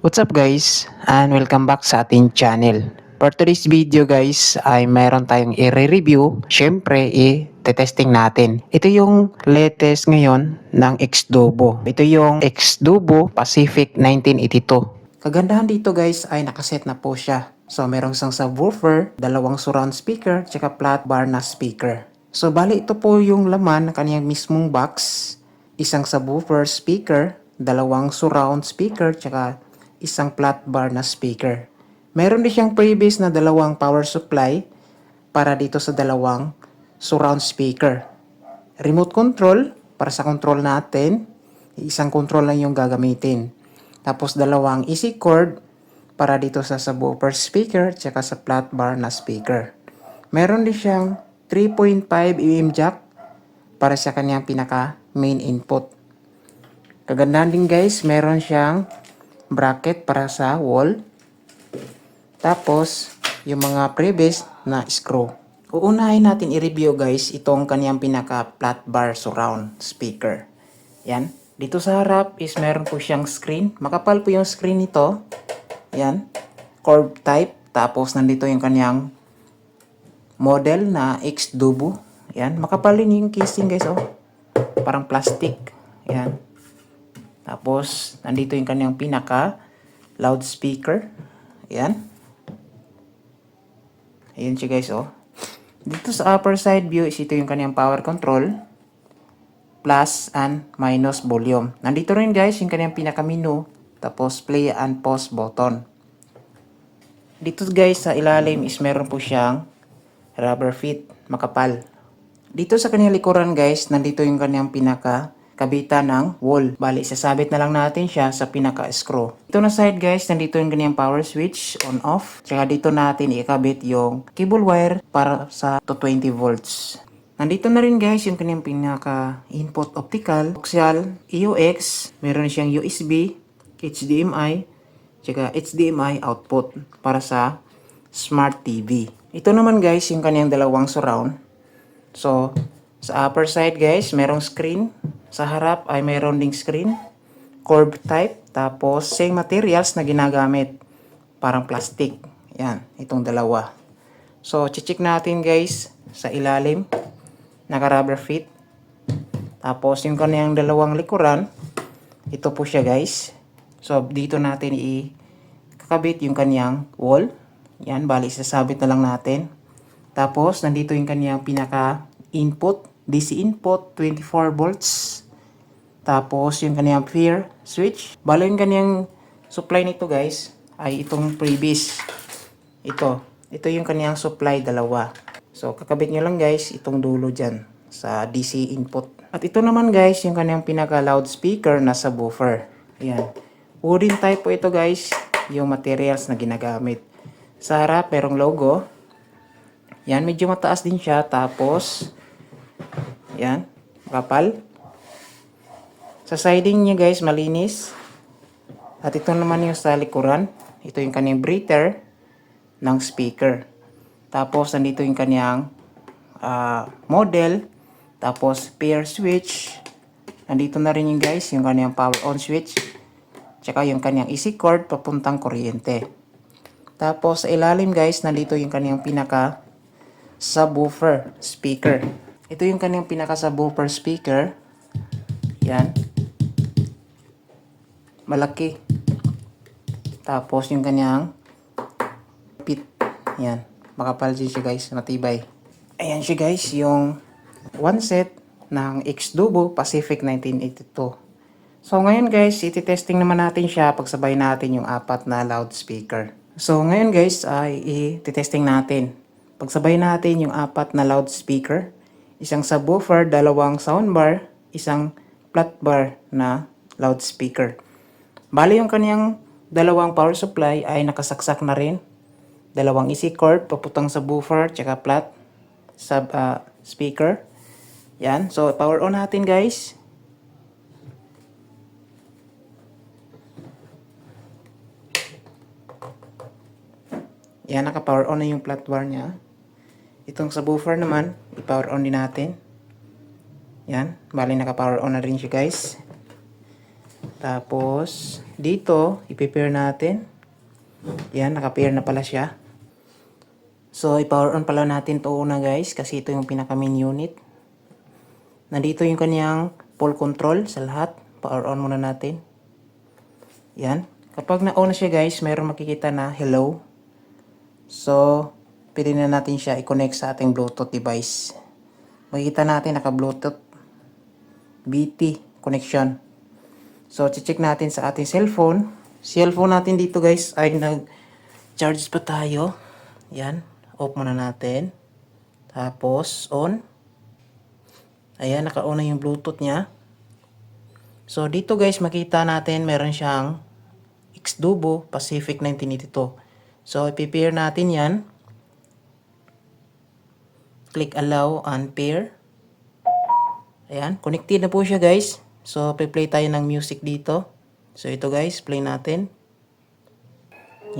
What's up guys and welcome back sa ating channel. For today's video guys ay mayroon tayong i-review. Syempre i-testing natin. Ito yung latest ngayon ng Xdubo. Ito yung Xdubo Pacific 1982. Kagandahan dito guys ay nakaset na po siya. So merong isang subwoofer, dalawang surround speaker, tsaka flat bar na speaker. So bali ito po yung laman ng kanyang mismong box. Isang subwoofer speaker, dalawang surround speaker, tsaka isang flat bar na speaker. Meron din siyang previous na dalawang power supply para dito sa dalawang surround speaker. Remote control para sa control natin. Isang control lang yung gagamitin. Tapos dalawang easy cord para dito sa subwoofer speaker tsaka sa flat bar na speaker. Meron din siyang 3.5 mm jack para sa kanyang pinaka main input. Kagandahan din guys, meron siyang bracket para sa wall. Tapos, yung mga previous na screw. Uunahin natin i-review guys itong kaniyang pinaka flat bar surround speaker. Yan. Dito sa harap is meron po siyang screen. Makapal po yung screen nito. Yan. Curved type. Tapos nandito yung kaniyang model na Xdubo. Yan. Makapal din yung casing guys. Oh. Parang plastic. Yan. Tapos, nandito yung kanyang pinaka loudspeaker. Ayan. Ayan siya guys, oh. Dito sa upper side view is ito yung kanyang power control. Plus and minus volume. Nandito rin guys yung kanyang pinaka menu. Tapos, play and pause button. Dito guys sa ilalim is meron po siyang rubber feet. Makapal. Dito sa kanyang likuran guys, nandito yung kanyang pinaka kabitan ng wall. Bali, sasabit na lang natin siya sa pinaka-screw. Ito na side guys, nandito yung ganyan power switch on off. Tsaka dito natin ikabit yung cable wire para sa 220 volts. Nandito na rin guys yung kanyang pinaka-input optical, coaxial, EUX, meron siyang USB, HDMI, tsaka HDMI output para sa Smart TV. Ito naman guys yung kanyang dalawang surround. So, sa upper side guys, merong screen. Sa harap ay mayroon ding screen, curved type, tapos same materials na ginagamit, parang plastic. Yan, itong dalawa. So, check natin guys, sa ilalim, naka-rubber fit. Tapos, yung kanyang dalawang likuran, ito po siya guys. So, dito natin ikakabit yung kanyang wall. Yan, bali, sasabit na lang natin. Tapos, nandito yung kanyang pinaka-input, DC input, 24 volts. Tapos, yung kanyang fear switch. Balo yung kanyang supply nito guys, ay itong previous. Ito yung kanyang supply, dalawa. So, kakabit nyo lang guys, itong dulo dyan sa DC input. At ito naman guys, yung kanyang pinaka loudspeaker na subwoofer. Ayan. Wooden type po ito guys, yung materials na ginagamit. Sa harap, merong logo. Yan, medyo mataas din siya. Tapos, yan, makapal. Sa siding niya guys, malinis. At ito naman yung sa likuran. Ito yung kanyang breather ng speaker. Tapos, nandito yung kanyang model. Tapos, pair switch. Nandito na rin yung guys, yung kanyang power on switch. Tsaka yung kanyang easy cord papuntang kuryente. Tapos, sa ilalim guys, nandito yung kanyang pinaka subwoofer speaker. Ito yung kanyang pinaka subwoofer speaker. Yan. Malaki. Tapos yung kanyang pit. Yan. Makapal din siya guys. Matibay. Ayan siya guys. Yung one set ng Xdubo Pacific 1982. So ngayon guys, iti-testing naman natin siya pagsabay natin yung apat na loudspeaker. So ngayon guys ay iti-testing natin. Pagsabay natin yung apat na loudspeaker. Isang subwoofer, dalawang soundbar, isang flat bar na loudspeaker. Bali yung kaniyang dalawang power supply ay nakasaksak na rin. Dalawang easy cord, paputang subwoofer, tsaka flat speaker. Yan. So, power on natin guys. Yan, naka-power on na yung flat bar niya. Itong subwoofer naman, i-power on din natin. Yan. Bali, naka-power on na rin siya guys. Tapos, dito, ipi-pair natin. Yan, naka-pair na pala siya. So, i-power on pala natin to una guys, kasi ito yung pinaka main unit. Nandito yung kanyang full control sa lahat. Power on muna natin. Yan. Kapag na-on na siya guys, mayroon makikita na hello. So, pwede na natin siya i-connect sa ating Bluetooth device. Makikita natin naka-Bluetooth BT connection. So, check natin sa ating cellphone. Cellphone natin dito guys ay nag-charge pa tayo. Yan. Off muna natin. Tapos, on. Ayan, naka-on na yung Bluetooth niya. So, dito guys, makita natin meron siyang Xdubo Pacific 1982. So, ipi-pair natin yan. Click allow and pair. Ayan, connected na po siya guys. So, play tayo ng music dito. So, ito guys, play natin.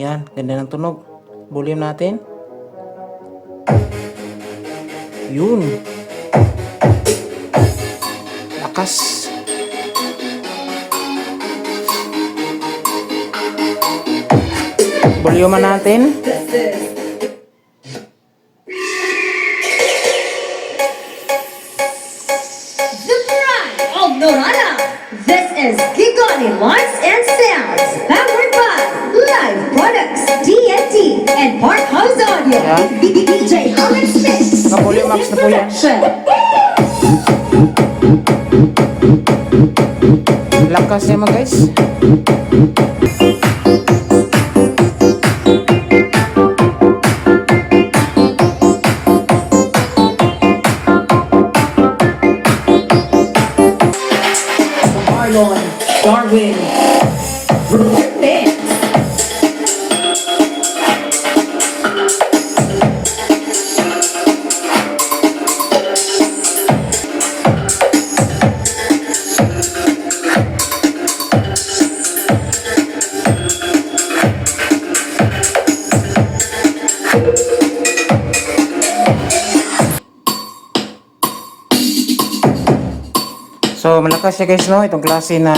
Yan, ganda ng tunog. Volume natin. Yun. Lakas. Volume natin. Norana. This is Gigani Lights and Sounds, powered by Live Products, TNT, and Park House Audio. DJ Alex Smith. Naka-volume max na po yan. Lakas niya mga guys. Marlon, Darwin, Rupert. So, malakas siya guys, no? Itong klase na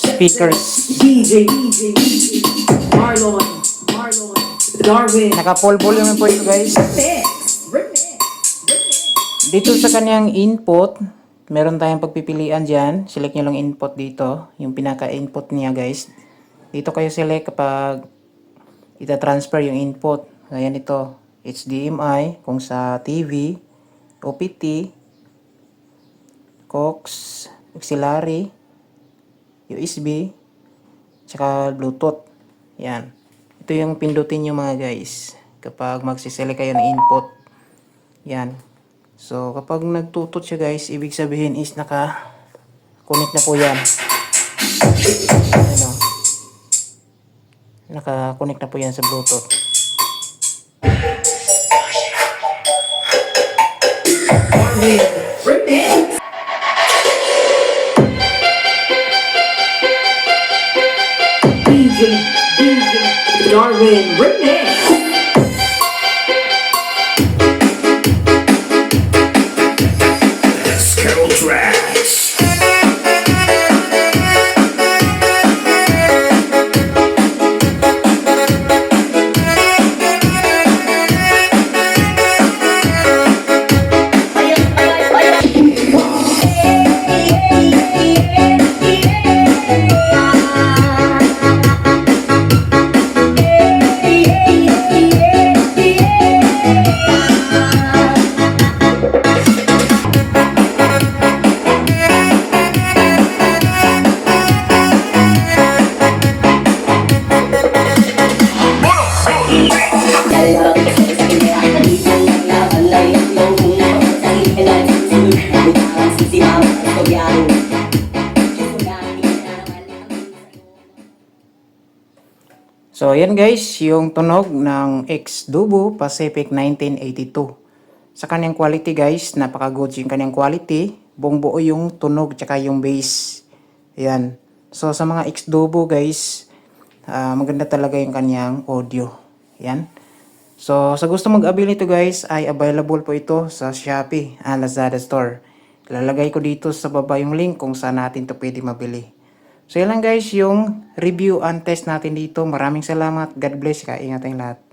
speakers. DJ, Marlon, Darwin, Naka-full volume po ito guys. Dito sa kanyang input, meron tayong pagpipilian dyan. Select nyo lang input dito. Yung pinaka-input niya guys. Dito kayo select kapag ita-transfer yung input. Ayan ito. HDMI, kung sa TV, OPT, Cox, auxiliary, USB, tsaka Bluetooth. Yan. Ito yung pindutin nyo mga guys. Kapag magsisele kayo ng input. Yan. So, kapag nagtutot siya guys, ibig sabihin is naka-connect na po yan. Ano? Naka-connect na po yan sa Bluetooth. Darwin, Remix. Carol Tracks. So, ayan guys, yung tunog ng Xdubo Pacific 1982. Sa kanyang quality guys, napaka-good yung kanyang quality. Buong buo yung tunog tsaka yung bass. Ayan. So, sa mga Xdubo guys, maganda talaga yung kanyang audio. Ayan. So, sa gusto mag-avail nito guys, ay available po ito sa Shopee, Lazada Store. Lalagay ko dito sa baba yung link kung saan natin to pwede mabili. So yan lang guys yung review and test natin dito. Maraming salamat. God bless ka. Ingat tayong lahat.